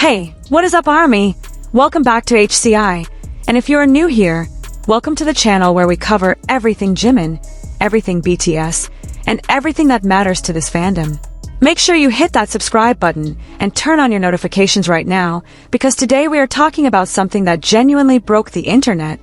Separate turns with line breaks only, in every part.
Hey, what is up, Army? Welcome back to HCI. And if you're new here, welcome to the channel where we cover everything Jimin, everything BTS, and everything that matters to this fandom. Make sure you hit that subscribe button and turn on your notifications right now, because today we are talking about something that genuinely broke the internet,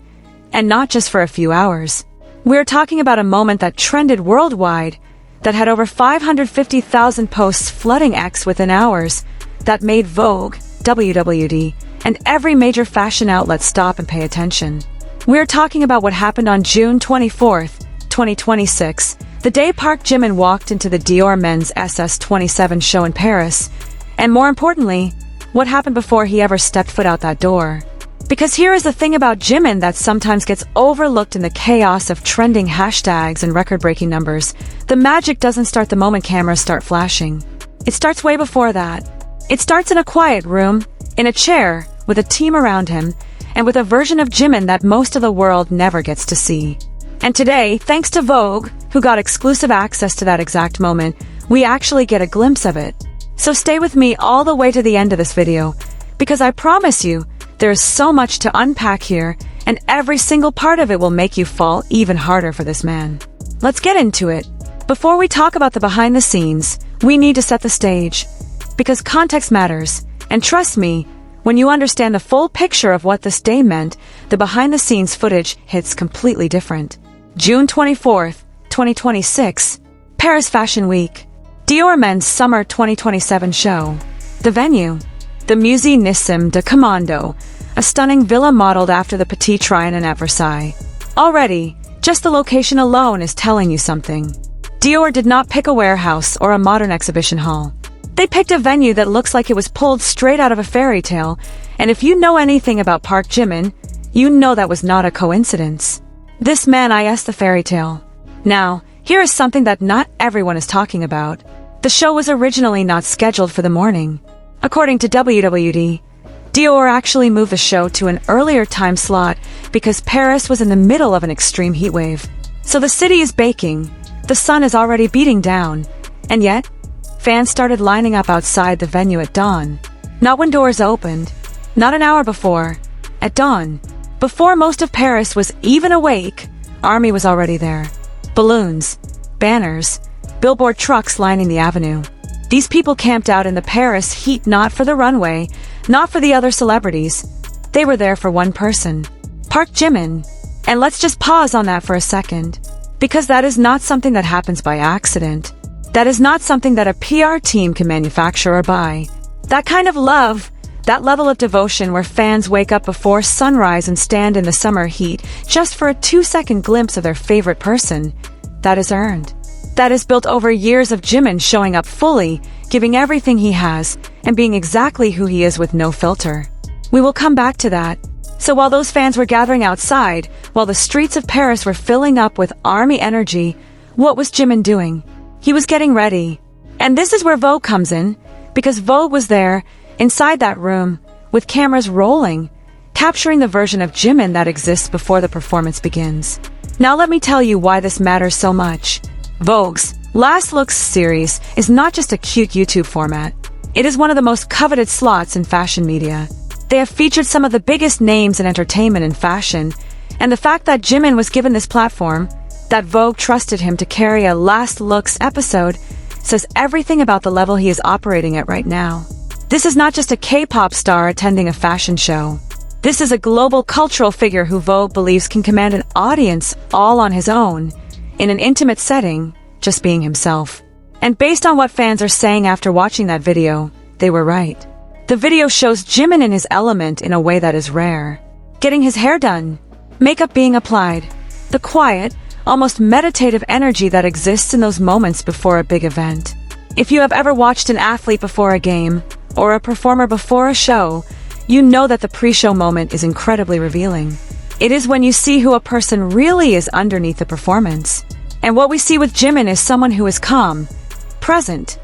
and not just for a few hours. We're talking about a moment that trended worldwide, that had over 550,000 posts flooding X within hours, that made Vogue, WWD, and every major fashion outlet stop and pay attention. We're talking about what happened on June 24th, 2026, the day ParkJimin walked into the Dior men's SS27 show in Paris, and more importantly, what happened before he ever stepped foot out that door. Because here is the thing about Jimin that sometimes gets overlooked in the chaos of trending hashtags and record-breaking numbers. The magic doesn't start the moment cameras start flashing. It starts way before that. It starts in a quiet room, in a chair, with a team around him, and with a version of Jimin that most of the world never gets to see. And today, thanks to Vogue, who got exclusive access to that exact moment, we actually get a glimpse of it. So stay with me all the way to the end of this video, because I promise you, there is so much to unpack here, and every single part of it will make you fall even harder for this man. Let's get into it. Before we talk about the behind the scenes, we need to set the stage. Because context matters, and trust me, when you understand the full picture of what this day meant, the behind-the-scenes footage hits completely different. June 24th, 2026, Paris Fashion Week. Dior Men's Summer 2027 show. The venue, the Musée Nissim de Commando, a stunning villa modeled after the Petit Trianon at Versailles. Already, just the location alone is telling you something. Dior did not pick a warehouse or a modern exhibition hall. They picked a venue that looks like it was pulled straight out of a fairy tale, and if you know anything about ParkJimin, you know that was not a coincidence. This man is the fairy tale. Now, here is something that not everyone is talking about. The show was originally not scheduled for the morning. According to WWD, Dior actually moved the show to an earlier time slot because Paris was in the middle of an extreme heat wave. So the city is baking, the sun is already beating down, and yet, fans started lining up outside the venue at dawn. Not when doors opened, not an hour before, at dawn. Before most of Paris was even awake, Army was already there. Balloons, banners, billboard trucks lining the avenue. These people camped out in the Paris heat not for the runway, not for the other celebrities. They were there for one person, ParkJimin. And let's just pause on that for a second, because that is not something that happens by accident. That is not something that a PR team can manufacture or buy. That kind of love, that level of devotion where fans wake up before sunrise and stand in the summer heat just for a 2-second glimpse of their favorite person, that is earned. That is built over years of Jimin showing up fully, giving everything he has, and being exactly who he is with no filter. We will come back to that. So while those fans were gathering outside, while the streets of Paris were filling up with Army energy, what was Jimin doing? He was getting ready. And this is where Vogue comes in, because Vogue was there, inside that room, with cameras rolling, capturing the version of Jimin that exists before the performance begins. Now let me tell you why this matters so much. Vogue's Last Looks series is not just a cute YouTube format. It is one of the most coveted slots in fashion media. They have featured some of the biggest names in entertainment and fashion, and the fact that Jimin was given this platform, that Vogue trusted him to carry a Last Looks episode, says everything about the level he is operating at right now. This is not just a K-pop star attending a fashion show. This is a global cultural figure who Vogue believes can command an audience all on his own, in an intimate setting, just being himself. And based on what fans are saying after watching that video, they were right. The video shows Jimin in his element in a way that is rare. Getting his hair done, makeup being applied, the quiet, almost meditative energy that exists in those moments before a big event. If you have ever watched an athlete before a game, or a performer before a show, you know that the pre-show moment is incredibly revealing. It is when you see who a person really is underneath the performance. And what we see with Jimin is someone who is calm, present,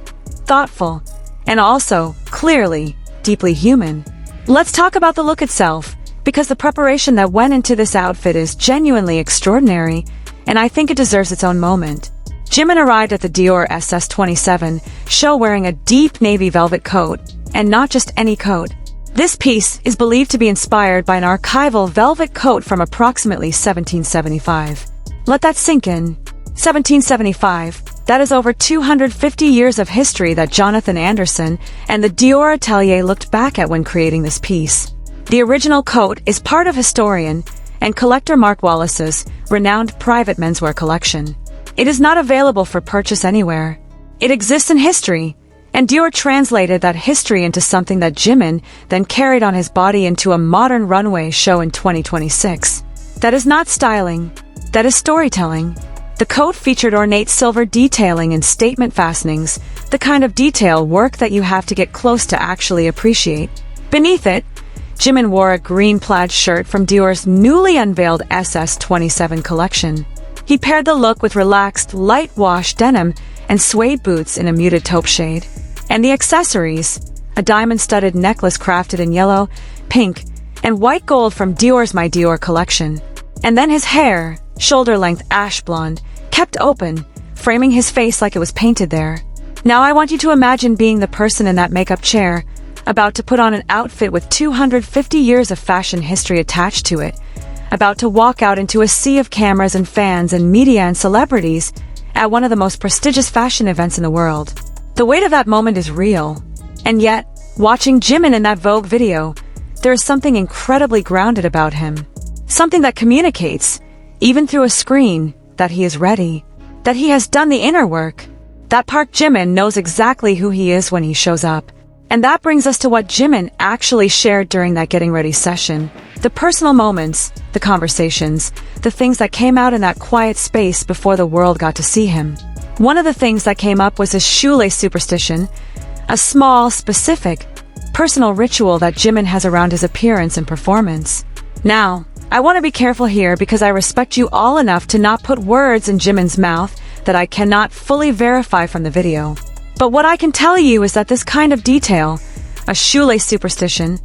thoughtful, and also, clearly, deeply human. Let's talk about the look itself, because the preparation that went into this outfit is genuinely extraordinary, and I think it deserves its own moment. Jimin arrived at the Dior SS27 show wearing a deep navy velvet coat, and not just any coat. This piece is believed to be inspired by an archival velvet coat from approximately 1775. Let that sink in. 1775. That is over 250 years of history that Jonathan Anderson and the Dior atelier looked back at when creating this piece. The original coat is part of historian and collector Mark Wallace's renowned private menswear collection. It is not available for purchase anywhere. It exists in history, and Dior translated that history into something that Jimin then carried on his body into a modern runway show in 2026. That is not styling. That is storytelling. The coat featured ornate silver detailing and statement fastenings, the kind of detail work that you have to get close to actually appreciate. Beneath it, Jimin wore a green plaid shirt from Dior's newly unveiled SS27 collection. He paired the look with relaxed, light wash denim and suede boots in a muted taupe shade. And the accessories, a diamond-studded necklace crafted in yellow, pink, and white gold from Dior's My Dior collection. And then his hair, shoulder-length ash blonde, kept open, framing his face like it was painted there. Now I want you to imagine being the person in that makeup chair, about to put on an outfit with 250 years of fashion history attached to it, about to walk out into a sea of cameras and fans and media and celebrities at one of the most prestigious fashion events in the world. The weight of that moment is real. And yet, watching Jimin in that Vogue video, there is something incredibly grounded about him. Something that communicates, even through a screen, that he is ready, that he has done the inner work, that ParkJimin knows exactly who he is when he shows up. And that brings us to what Jimin actually shared during that getting ready session. The personal moments, the conversations, the things that came out in that quiet space before the world got to see him. One of the things that came up was his shoelace superstition, a small, specific, personal ritual that Jimin has around his appearance and performance. Now, I want to be careful here because I respect you all enough to not put words in Jimin's mouth that I cannot fully verify from the video. But what I can tell you is that this kind of detail, a shoelace superstition,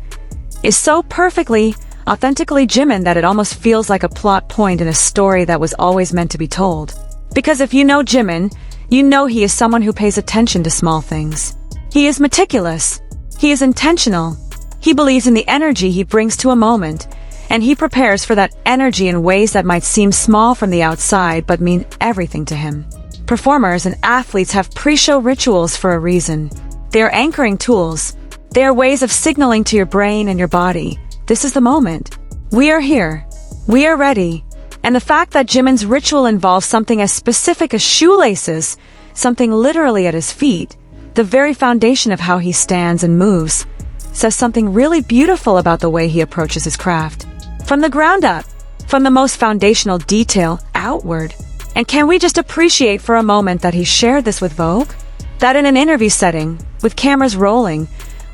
is so perfectly, authentically Jimin that it almost feels like a plot point in a story that was always meant to be told. Because if you know Jimin, you know he is someone who pays attention to small things. He is meticulous. He is intentional. He believes in the energy he brings to a moment, and he prepares for that energy in ways that might seem small from the outside but mean everything to him. Performers and athletes have pre-show rituals for a reason. They are anchoring tools. They are ways of signaling to your brain and your body, this is the moment. We are here. We are ready. And the fact that Jimin's ritual involves something as specific as shoelaces, something literally at his feet, the very foundation of how he stands and moves, says something really beautiful about the way he approaches his craft. From the ground up, from the most foundational detail outward. And can we just appreciate for a moment that he shared this with Vogue? That in an interview setting, with cameras rolling,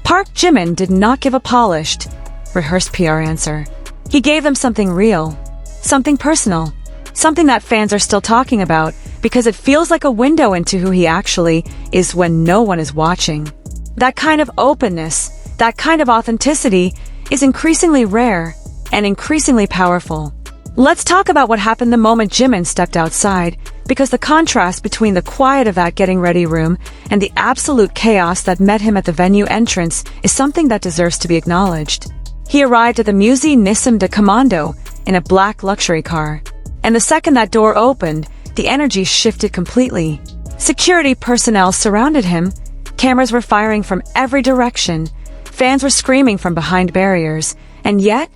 ParkJimin did not give a polished, rehearsed PR answer. He gave them something real, something personal, something that fans are still talking about because it feels like a window into who he actually is when no one is watching. That kind of openness, that kind of authenticity is increasingly rare and increasingly powerful. Let's talk about what happened the moment Jimin stepped outside, because the contrast between the quiet of that getting ready room and the absolute chaos that met him at the venue entrance is something that deserves to be acknowledged. He arrived at the Musée Nissim de Commando in a black luxury car. And the second that door opened, the energy shifted completely. Security personnel surrounded him. Cameras were firing from every direction. Fans were screaming from behind barriers. And yet,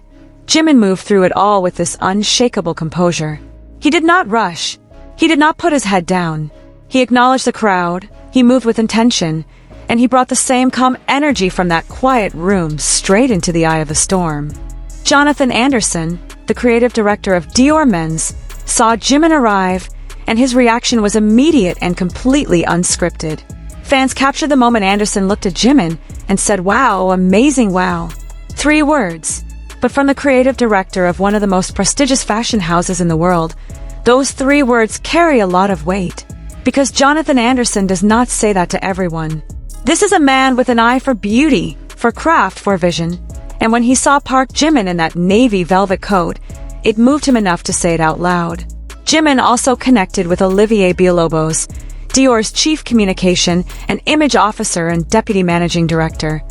Jimin moved through it all with this unshakable composure. He did not rush. He did not put his head down. He acknowledged the crowd. He moved with intention. And he brought the same calm energy from that quiet room straight into the eye of the storm. Jonathan Anderson, the creative director of Dior Men's, saw Jimin arrive, and his reaction was immediate and completely unscripted. Fans captured the moment Anderson looked at Jimin and said, "Wow, amazing wow." 3 words. But from the creative director of one of the most prestigious fashion houses in the world, those 3 words carry a lot of weight. Because Jonathan Anderson does not say that to everyone. This is a man with an eye for beauty, for craft, for vision. And when he saw ParkJimin in that navy velvet coat, it moved him enough to say it out loud. Jimin also connected with Olivier Villalobos, Dior's chief communication and image officer and deputy managing director,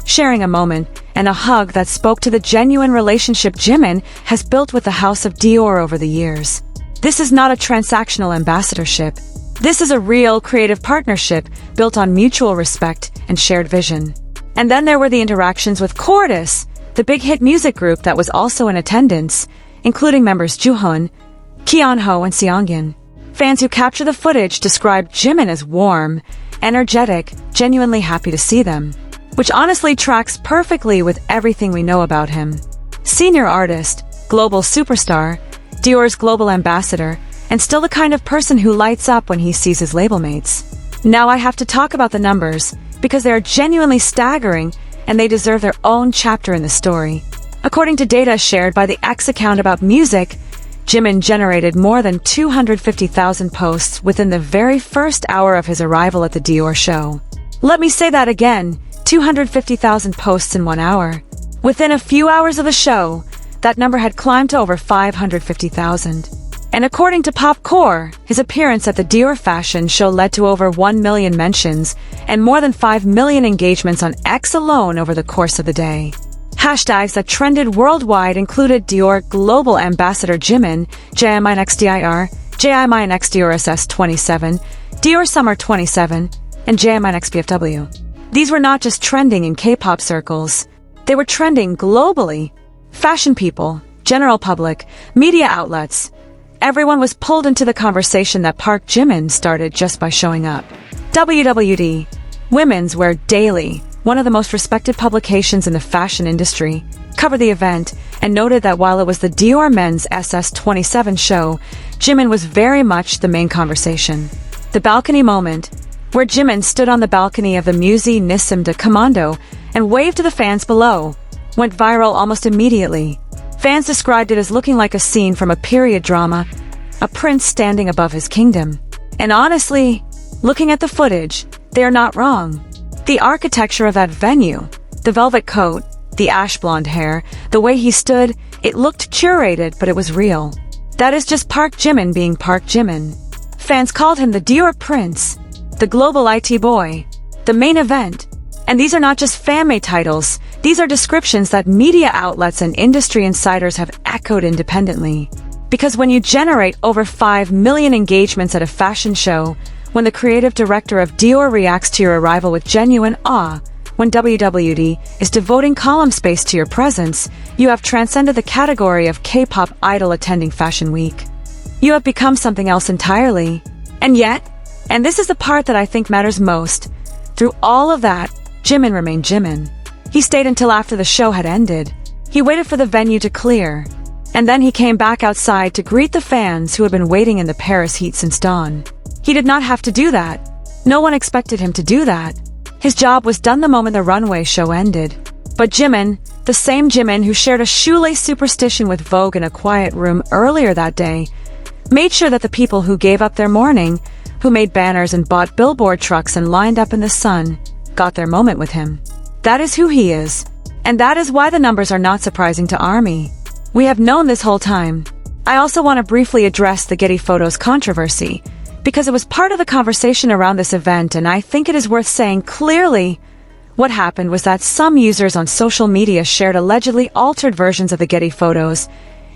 sharing a moment and a hug that spoke to the genuine relationship Jimin has built with the House of Dior over the years. This is not a transactional ambassadorship. This is a real creative partnership built on mutual respect and shared vision. And then there were the interactions with Chorus, the big hit music group that was also in attendance, including members Jooheon, Kyunho, and Seonghyun. Fans who capture the footage described Jimin as warm, energetic, genuinely happy to see them, which honestly tracks perfectly with everything we know about him. Senior artist, global superstar, Dior's global ambassador, and still the kind of person who lights up when he sees his label mates. Now I have to talk about the numbers, because they are genuinely staggering and they deserve their own chapter in the story. According to data shared by the X account about music, Jimin generated more than 250,000 posts within the very first hour of his arrival at the Dior show. Let me say that again, 250,000 posts in 1 hour. Within a few hours of the show, that number had climbed to over 550,000. And according to Popcore, his appearance at the Dior fashion show led to over 1 million mentions and more than 5 million engagements on X alone over the course of the day. Hashtags that trended worldwide included Dior Global Ambassador Jimin, JiminXDIR, JiminXDIORSS27, Dior Summer 27, and JiminXBFW. These were not just trending in K-pop circles. They were trending globally. Fashion people, general public, media outlets. Everyone was pulled into the conversation that ParkJimin started just by showing up. WWD, Women's Wear Daily, one of the most respected publications in the fashion industry, covered the event and noted that while it was the Dior Men's SS27 show, Jimin was very much the main conversation. The balcony moment, where Jimin stood on the balcony of the Musée Nissim de Commando and waved to the fans below, went viral almost immediately. Fans described it as looking like a scene from a period drama, a prince standing above his kingdom. And honestly, looking at the footage, they are not wrong. The architecture of that venue, the velvet coat, the ash blonde hair, the way he stood, it looked curated, but it was real. That is just ParkJimin being ParkJimin. Fans called him the Dior Prince, the global IT boy, the main event. And these are not just fan-made titles, these are descriptions that media outlets and industry insiders have echoed independently. Because when you generate over 5 million engagements at a fashion show, when the creative director of Dior reacts to your arrival with genuine awe, when WWD is devoting column space to your presence, you have transcended the category of K-pop idol attending Fashion Week. You have become something else entirely. And yet, and this is the part that I think matters most, through all of that, Jimin remained Jimin. He stayed until after the show had ended. He waited for the venue to clear. And then he came back outside to greet the fans who had been waiting in the Paris heat since dawn. He did not have to do that. No one expected him to do that. His job was done the moment the runway show ended. But Jimin, the same Jimin who shared a shoelace superstition with Vogue in a quiet room earlier that day, made sure that the people who gave up their morning, who made banners and bought billboard trucks and lined up in the sun, got their moment with him. That is who he is. And that is why the numbers are not surprising to ARMY. We have known this whole time. I also want to briefly address the Getty Photos controversy, because it was part of the conversation around this event, and I think it is worth saying clearly. What happened was that some users on social media shared allegedly altered versions of the Getty Photos,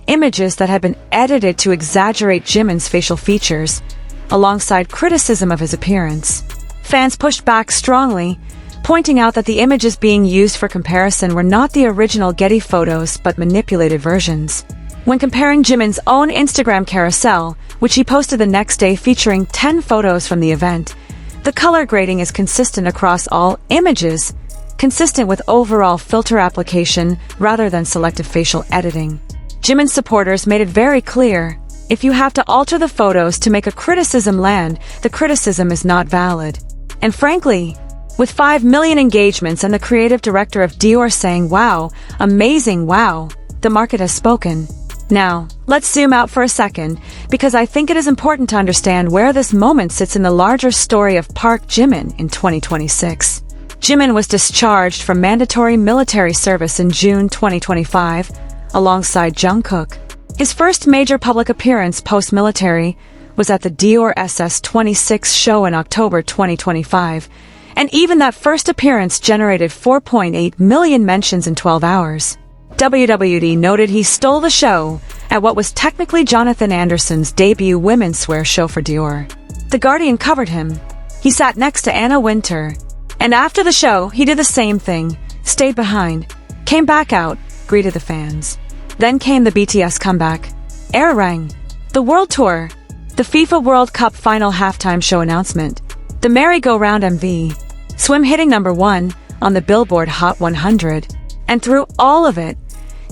images that had been edited to exaggerate Jimin's facial features, alongside criticism of his appearance. Fans pushed back strongly, pointing out that the images being used for comparison were not the original Getty Photos but manipulated versions. When comparing Jimin's own Instagram carousel, which he posted the next day featuring 10 photos from the event, the color grading is consistent across all images, consistent with overall filter application rather than selective facial editing. Jimin's supporters made it very clear, if you have to alter the photos to make a criticism land, the criticism is not valid. And frankly, with 5 million engagements and the creative director of Dior saying, "Wow, amazing, wow," the market has spoken. Now, let's zoom out for a second, because I think it is important to understand where this moment sits in the larger story of ParkJimin in 2026. Jimin was discharged from mandatory military service in June 2025, alongside Jungkook. His first major public appearance post-military was at the Dior SS26 show in October 2025, And even that first appearance generated 4.8 million mentions in 12 hours. WWD noted he stole the show at what was technically Jonathan Anderson's debut women's wear show for Dior. The Guardian covered him. He sat next to Anna Wintour. And after the show, he did the same thing, stayed behind, came back out, greeted the fans. Then came the BTS comeback. Air rang. The World Tour. The FIFA World Cup final halftime show announcement. The merry-go-round MV. Swim hitting #1 on the Billboard Hot 100. And through all of it,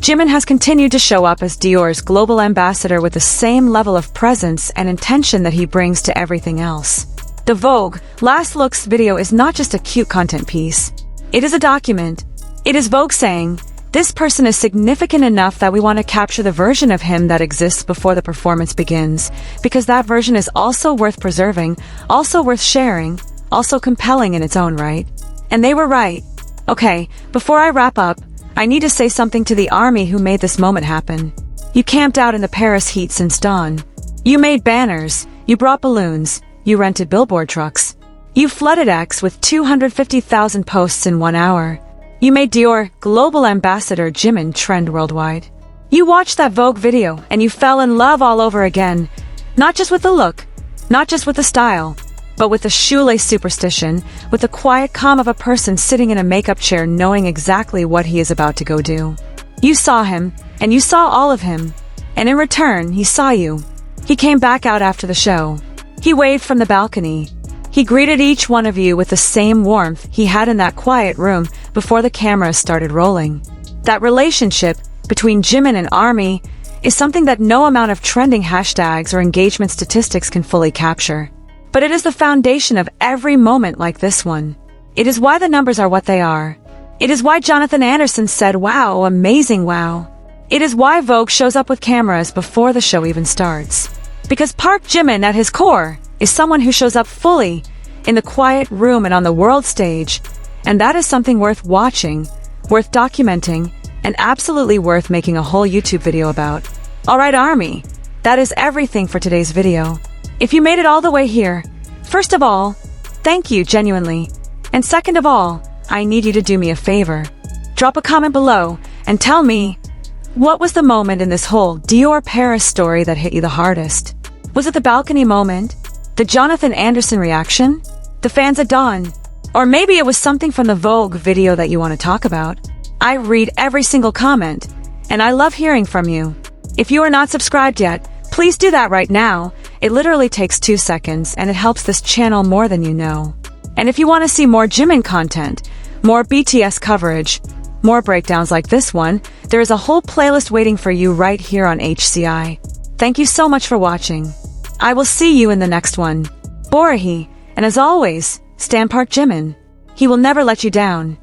Jimin has continued to show up as Dior's global ambassador with the same level of presence and intention that he brings to everything else. The Vogue Last Looks video is not just a cute content piece. It is a document. It is Vogue saying, this person is significant enough that we want to capture the version of him that exists before the performance begins, because that version is also worth preserving, also worth sharing, also compelling in its own right. And they were right. Okay, before I wrap up, I need to say something to the army who made this moment happen. You camped out in the Paris heat since dawn. You made banners, you brought balloons, you rented billboard trucks. You flooded X with 250,000 posts in 1 hour. You made Dior global ambassador Jimin trend worldwide. You watched that Vogue video and you fell in love all over again. Not just with the look, not just with the style, but with the shoelace superstition, with the quiet calm of a person sitting in a makeup chair knowing exactly what he is about to go do. You saw him, and you saw all of him. And in return, he saw you. He came back out after the show. He waved from the balcony. He greeted each one of you with the same warmth he had in that quiet room before the cameras started rolling. That relationship between Jimin and ARMY is something that no amount of trending hashtags or engagement statistics can fully capture. But it is the foundation of every moment like this one. It is why the numbers are what they are. It is why Jonathan Anderson said, wow, amazing wow. It is why Vogue shows up with cameras before the show even starts. Because ParkJimin at his core is someone who shows up fully in the quiet room and on the world stage, and that is something worth watching, worth documenting, and absolutely worth making a whole YouTube video about. Alright ARMY, that is everything for today's video. If you made it all the way here, first of all, thank you genuinely, and second of all, I need you to do me a favor. Drop a comment below and tell me, what was the moment in this whole Dior Paris story that hit you the hardest? Was it the balcony moment? The Jonathan Anderson reaction? The fans at dawn? Or maybe it was something from the Vogue video that you want to talk about? I read every single comment, and I love hearing from you. If you are not subscribed yet, please do that right now. It literally takes 2 seconds, and it helps this channel more than you know. And if you want to see more Jimin content, more BTS coverage, more breakdowns like this one, there is a whole playlist waiting for you right here on HCI. Thank you so much for watching. I will see you in the next one. Borahi, and as always, stand ParkJimin. He will never let you down.